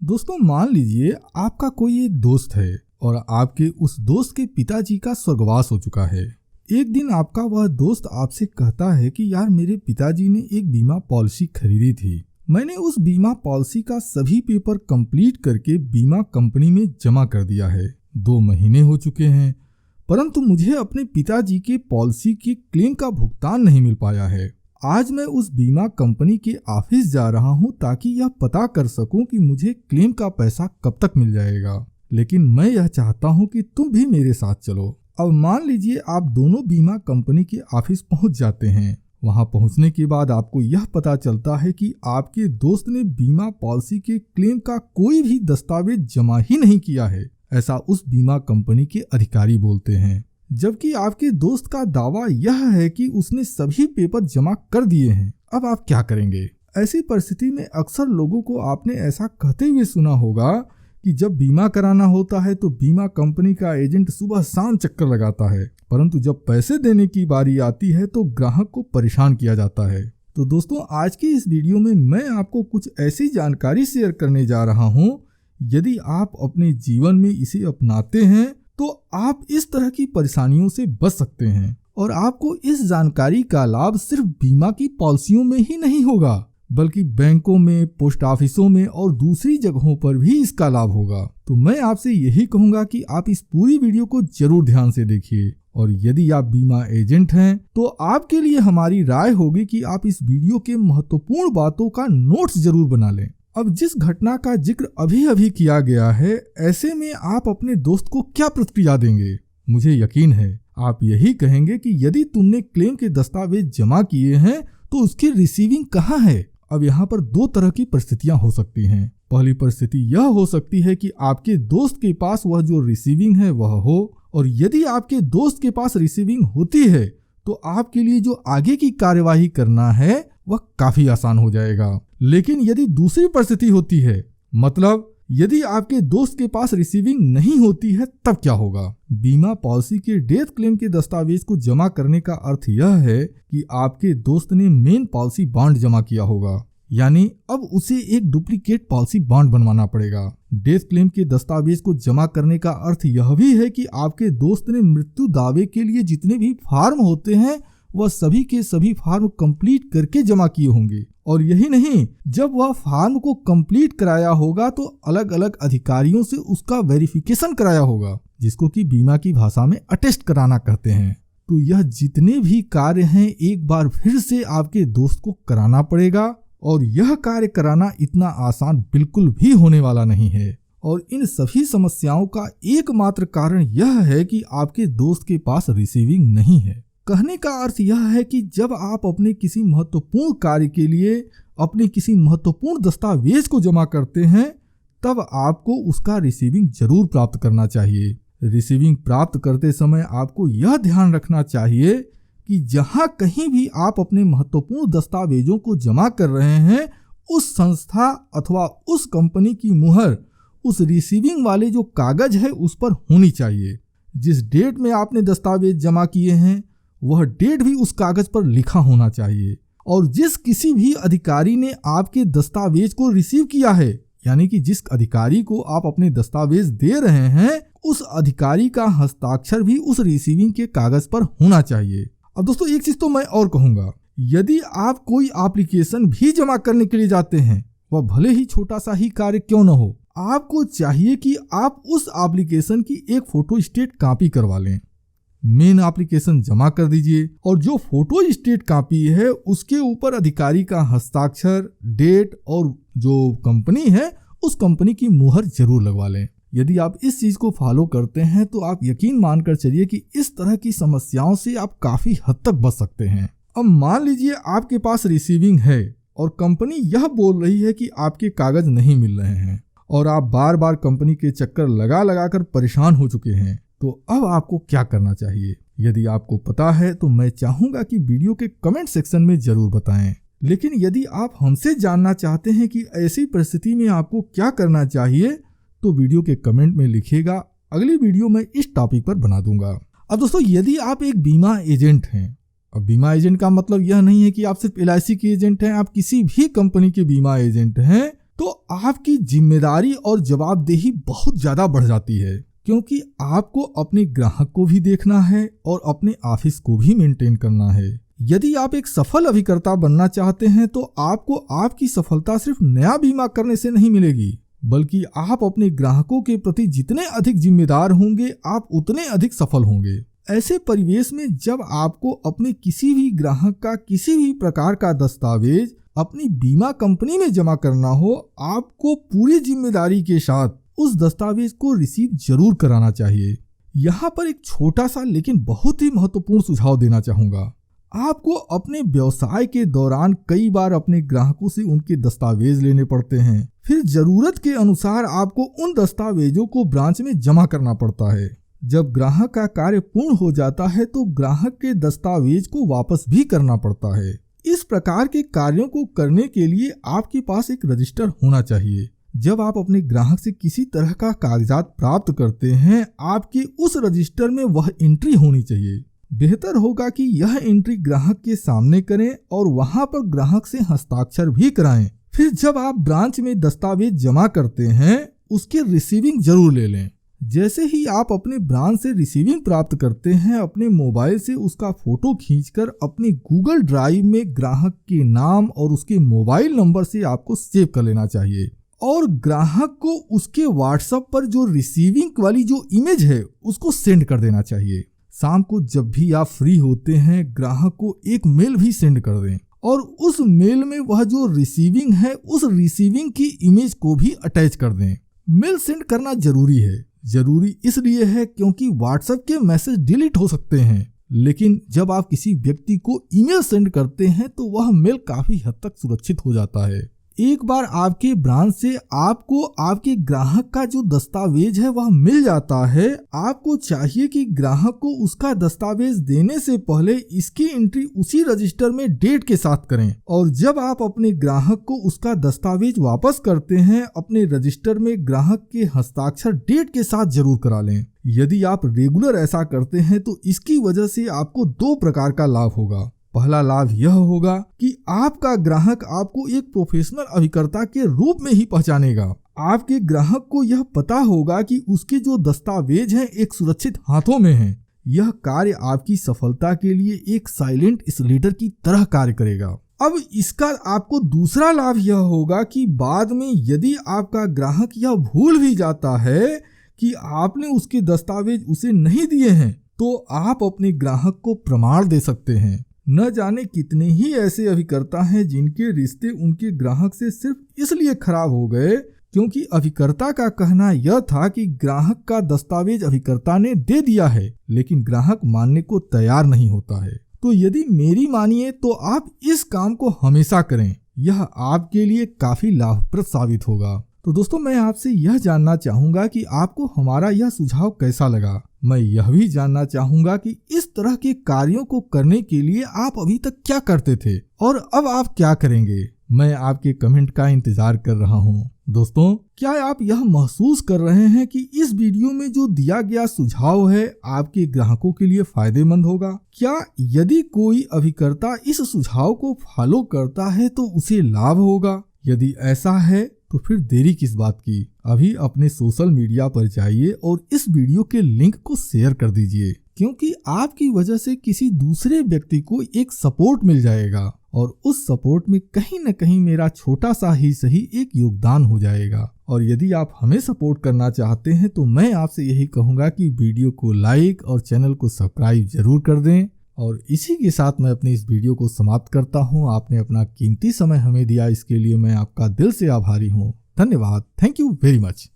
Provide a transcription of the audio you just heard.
दोस्तों, मान लीजिए आपका कोई एक दोस्त है और आपके उस दोस्त के पिताजी का स्वर्गवास हो चुका है। एक दिन आपका वह दोस्त आपसे कहता है कि यार, मेरे पिताजी ने एक बीमा पॉलिसी खरीदी थी। मैंने उस बीमा पॉलिसी का सभी पेपर कंप्लीट करके बीमा कंपनी में जमा कर दिया है। 2 महीने हो चुके हैं, परंतु मुझे अपने पिताजी के पॉलिसी के क्लेम का भुगतान नहीं मिल पाया है। आज मैं उस बीमा कंपनी के ऑफिस जा रहा हूं ताकि यह पता कर सकूं कि मुझे क्लेम का पैसा कब तक मिल जाएगा, लेकिन मैं यह चाहता हूं कि तुम भी मेरे साथ चलो। अब मान लीजिए आप दोनों बीमा कंपनी के ऑफिस पहुंच जाते हैं। वहां पहुंचने के बाद आपको यह पता चलता है कि आपके दोस्त ने बीमा पॉलिसी के क्लेम का कोई भी दस्तावेज जमा ही नहीं किया है, ऐसा उस बीमा कंपनी के अधिकारी बोलते हैं। जबकि आपके दोस्त का दावा यह है कि उसने सभी पेपर जमा कर दिए हैं। अब आप क्या करेंगे? ऐसी परिस्थिति में अक्सर लोगों को आपने ऐसा कहते हुए सुना होगा कि जब बीमा कराना होता है तो बीमा कंपनी का एजेंट सुबह शाम चक्कर लगाता है, परंतु जब पैसे देने की बारी आती है तो ग्राहक को परेशान किया जाता है। तो दोस्तों, आज की इस वीडियो में मैं आपको कुछ ऐसी जानकारी शेयर करने जा रहा हूँ, यदि आप अपने जीवन में इसे अपनाते हैं तो आप इस तरह की परेशानियों से बच सकते हैं। और आपको इस जानकारी का लाभ सिर्फ बीमा की पॉलिसियों में ही नहीं होगा, बल्कि बैंकों में, पोस्ट ऑफिसों में और दूसरी जगहों पर भी इसका लाभ होगा। तो मैं आपसे यही कहूंगा कि आप इस पूरी वीडियो को जरूर ध्यान से देखिए। और यदि आप बीमा एजेंट हैं तो आपके लिए हमारी राय होगी कि आप इस वीडियो के महत्वपूर्ण बातों का नोट्स जरूर बना लें। अब जिस घटना का जिक्र अभी अभी किया गया है, ऐसे में आप अपने दोस्त को क्या प्रतिक्रिया देंगे? मुझे यकीन है आप यही कहेंगे कि यदि तुमने क्लेम के दस्तावेज जमा किए हैं तो उसकी रिसीविंग कहाँ है? अब यहाँ पर 2 तरह की परिस्थितियां हो सकती हैं। पहली परिस्थिति यह हो सकती है कि आपके दोस्त के पास वह जो रिसीविंग है वह हो, और यदि आपके दोस्त के पास रिसीविंग होती है तो आपके लिए जो आगे की कार्यवाही करना है वह काफी आसान हो जाएगा। लेकिन यदि दूसरी परिस्थिति होती है, मतलब यदि आपके दोस्त के पास रिसीविंग नहीं होती है, तब क्या होगा? बीमा पॉलिसी के डेथ क्लेम के दस्तावेज को जमा करने का अर्थ यह है कि आपके दोस्त ने मेन पॉलिसी बॉन्ड जमा किया होगा, यानी अब उसे एक डुप्लीकेट पॉलिसी बॉन्ड बनवाना पड़ेगा। डेथ क्लेम के दस्तावेज को जमा करने का अर्थ यह भी है कि आपके दोस्त ने मृत्यु दावे के लिए जितने भी फॉर्म होते हैं वह सभी के सभी फॉर्म कंप्लीट करके जमा किए होंगे। और यही नहीं, जब वह फॉर्म को कंप्लीट कराया होगा तो अलग अलग अधिकारियों से उसका वेरिफिकेशन कराया होगा, जिसको कि बीमा की भाषा में अटेस्ट कराना कहते हैं। तो यह जितने भी कार्य हैं एक बार फिर से आपके दोस्त को कराना पड़ेगा, और यह कार्य कराना इतना आसान बिल्कुल भी होने वाला नहीं है। और इन सभी समस्याओं का एकमात्र कारण यह है कि आपके दोस्त के पास रिसीविंग नहीं है। कहने का अर्थ यह है कि जब आप अपने किसी महत्वपूर्ण कार्य के लिए अपने किसी महत्वपूर्ण दस्तावेज को जमा करते हैं, तब आपको उसका रिसीविंग जरूर प्राप्त करना चाहिए। रिसीविंग प्राप्त करते समय आपको यह ध्यान रखना चाहिए कि जहां कहीं भी आप अपने महत्वपूर्ण दस्तावेजों को जमा कर रहे हैं, उस संस्था अथवा उस कंपनी की मुहर उस रिसीविंग वाले जो कागज है उस पर होनी चाहिए। जिस डेट में आपने दस्तावेज जमा किए हैं वह डेट भी उस कागज पर लिखा होना चाहिए। और जिस किसी भी अधिकारी ने आपके दस्तावेज को रिसीव किया है, यानी कि जिस अधिकारी को आप अपने दस्तावेज दे रहे हैं, उस अधिकारी का हस्ताक्षर भी उस रिसीविंग के कागज पर होना चाहिए। अब दोस्तों, एक चीज तो मैं और कहूंगा, यदि आप कोई एप्लीकेशन भी जमा करने के लिए जाते हैं, वह भले ही छोटा सा ही कार्य क्यों न हो, आपको चाहिए कि आप उस एप्लीकेशन की एक फोटो स्टेट कॉपी करवा लें। मेन एप्लीकेशन जमा कर दीजिए और जो फोटो स्टेट कॉपी है उसके ऊपर अधिकारी का हस्ताक्षर, डेट और जो कंपनी है उस कंपनी की मुहर जरूर लगवा लें। यदि आप इस चीज को फॉलो करते हैं तो आप यकीन मानकर चलिए कि इस तरह की समस्याओं से आप काफी हद तक बच सकते हैं। अब मान लीजिए आपके पास रिसीविंग है और कंपनी यह बोल रही है कि आपके कागज नहीं मिल रहे हैं, और आप बार बार कंपनी के चक्कर लगा लगा कर परेशान हो चुके हैं। तो अब आपको क्या करना चाहिए? यदि आपको पता है तो मैं चाहूंगा कि वीडियो के कमेंट सेक्शन में जरूर बताएं। लेकिन यदि आप हमसे जानना चाहते हैं कि ऐसी परिस्थिति में आपको क्या करना चाहिए, तो वीडियो के कमेंट में लिखिएगा। अगली वीडियो में इस टॉपिक पर बना दूंगा। अब दोस्तों, यदि आप एक बीमा एजेंट हैं, अब बीमा एजेंट का मतलब यह नहीं है कि आप सिर्फ LIC के एजेंट हैं, आप किसी भी कंपनी के बीमा एजेंट हैं, तो आपकी जिम्मेदारी और जवाबदेही बहुत ज्यादा बढ़ जाती है, क्योंकि आपको अपने ग्राहक को भी देखना है और अपने ऑफिस को भी मेंटेन करना है। यदि आप एक सफल अभिकर्ता बनना चाहते हैं तो आपको आपकी सफलता सिर्फ नया बीमा करने से नहीं मिलेगी, बल्कि आप अपने ग्राहकों के प्रति जितने अधिक जिम्मेदार होंगे आप उतने अधिक सफल होंगे। ऐसे परिवेश में जब आपको अपने किसी भी ग्राहक का किसी भी प्रकार का दस्तावेज अपनी बीमा कंपनी में जमा करना हो, आपको पूरी जिम्मेदारी के साथ उस दस्तावेज को रिसीव जरूर कराना चाहिए। यहाँ पर एक छोटा सा लेकिन बहुत ही महत्वपूर्ण सुझाव देना चाहूंगा। आपको अपने व्यवसाय के दौरान कई बार अपने ग्राहकों से उनके दस्तावेज लेने पड़ते हैं, फिर जरूरत के अनुसार आपको उन दस्तावेजों को ब्रांच में जमा करना पड़ता है। जब ग्राहक का कार्य पूर्ण हो जाता है तो ग्राहक के दस्तावेज को वापस भी करना पड़ता है। इस प्रकार के कार्यों को करने के लिए आपके पास एक रजिस्टर होना चाहिए। जब आप अपने ग्राहक से किसी तरह का कागजात प्राप्त करते हैं, आपके उस रजिस्टर में वह एंट्री होनी चाहिए। बेहतर होगा कि यह एंट्री ग्राहक के सामने करें और वहां पर ग्राहक से हस्ताक्षर भी कराएं। फिर जब आप ब्रांच में दस्तावेज जमा करते हैं, उसके रिसीविंग जरूर ले लें। जैसे ही आप अपने ब्रांच से रिसीविंग प्राप्त करते हैं, अपने मोबाइल से उसका फोटो खींचकर अपने गूगल ड्राइव में ग्राहक के नाम और उसके मोबाइल नंबर से आपको सेव कर लेना चाहिए और ग्राहक को उसके व्हाट्सएप पर जो रिसीविंग वाली जो इमेज है उसको सेंड कर देना चाहिए। शाम को जब भी आप फ्री होते हैं, ग्राहक को एक मेल भी सेंड कर दें और उस मेल में वह जो रिसीविंग है उस रिसीविंग की इमेज को भी अटैच कर दें। मेल सेंड करना जरूरी है। जरूरी इसलिए है क्योंकि व्हाट्सएप के मैसेज डिलीट हो सकते हैं, लेकिन जब आप किसी व्यक्ति को ईमेल सेंड करते हैं तो वह मेल काफी हद तक सुरक्षित हो जाता है। एक बार आपके ब्रांच से आपको आपके ग्राहक का जो दस्तावेज है वह मिल जाता है, आपको चाहिए कि ग्राहक को उसका दस्तावेज देने से पहले इसकी एंट्री उसी रजिस्टर में डेट के साथ करें और जब आप अपने ग्राहक को उसका दस्तावेज वापस करते हैं, अपने रजिस्टर में ग्राहक के हस्ताक्षर डेट के साथ जरूर करा लें। यदि आप रेगुलर ऐसा करते हैं तो इसकी वजह से आपको 2 प्रकार का लाभ होगा। पहला लाभ यह होगा कि आपका ग्राहक आपको एक प्रोफेशनल अभिकर्ता के रूप में ही पहचानेगा। आपके ग्राहक को यह पता होगा कि उसके जो दस्तावेज हैं एक सुरक्षित हाथों में हैं। यह कार्य आपकी सफलता के लिए एक साइलेंट स्लेटर की तरह कार्य करेगा। अब इसका आपको दूसरा लाभ यह होगा कि बाद में यदि आपका ग्राहक यह भूल भी जाता है कि आपने उसके दस्तावेज उसे नहीं दिए हैं, तो आप अपने ग्राहक को प्रमाण दे सकते हैं। न जाने कितने ही ऐसे अभिकर्ता हैं जिनके रिश्ते उनके ग्राहक से सिर्फ इसलिए खराब हो गए क्योंकि अभिकर्ता का कहना यह था कि ग्राहक का दस्तावेज अभिकर्ता ने दे दिया है, लेकिन ग्राहक मानने को तैयार नहीं होता है। तो यदि मेरी मानिए तो आप इस काम को हमेशा करें, यह आपके लिए काफी लाभप्रद साबित होगा। तो दोस्तों, मैं आपसे यह जानना चाहूंगा कि आपको हमारा यह सुझाव कैसा लगा। मैं यह भी जानना चाहूंगा कि इस तरह के कार्यों को करने के लिए आप अभी तक क्या करते थे और अब आप क्या करेंगे। मैं आपके कमेंट का इंतजार कर रहा हूँ। दोस्तों, क्या आप यह महसूस कर रहे हैं कि इस वीडियो में जो दिया गया सुझाव है आपके ग्राहकों के लिए फायदेमंद होगा? क्या यदि कोई अभिकर्ता इस सुझाव को फॉलो करता है तो उसे लाभ होगा? यदि ऐसा है तो फिर देरी किस बात की? अभी अपने सोशल मीडिया पर जाइए और इस वीडियो के लिंक को शेयर कर दीजिए, क्योंकि आपकी वजह से किसी दूसरे व्यक्ति को एक सपोर्ट मिल जाएगा और उस सपोर्ट में कहीं न कहीं मेरा छोटा सा ही सही एक योगदान हो जाएगा। और यदि आप हमें सपोर्ट करना चाहते हैं तो मैं आपसे यही कहूँगा कि वीडियो को लाइक और चैनल को सब्सक्राइब जरूर कर दें। और इसी के साथ मैं अपनी इस वीडियो को समाप्त करता हूं। आपने अपना कीमती समय हमें दिया, इसके लिए मैं आपका दिल से आभारी हूं। धन्यवाद। Thank you very much.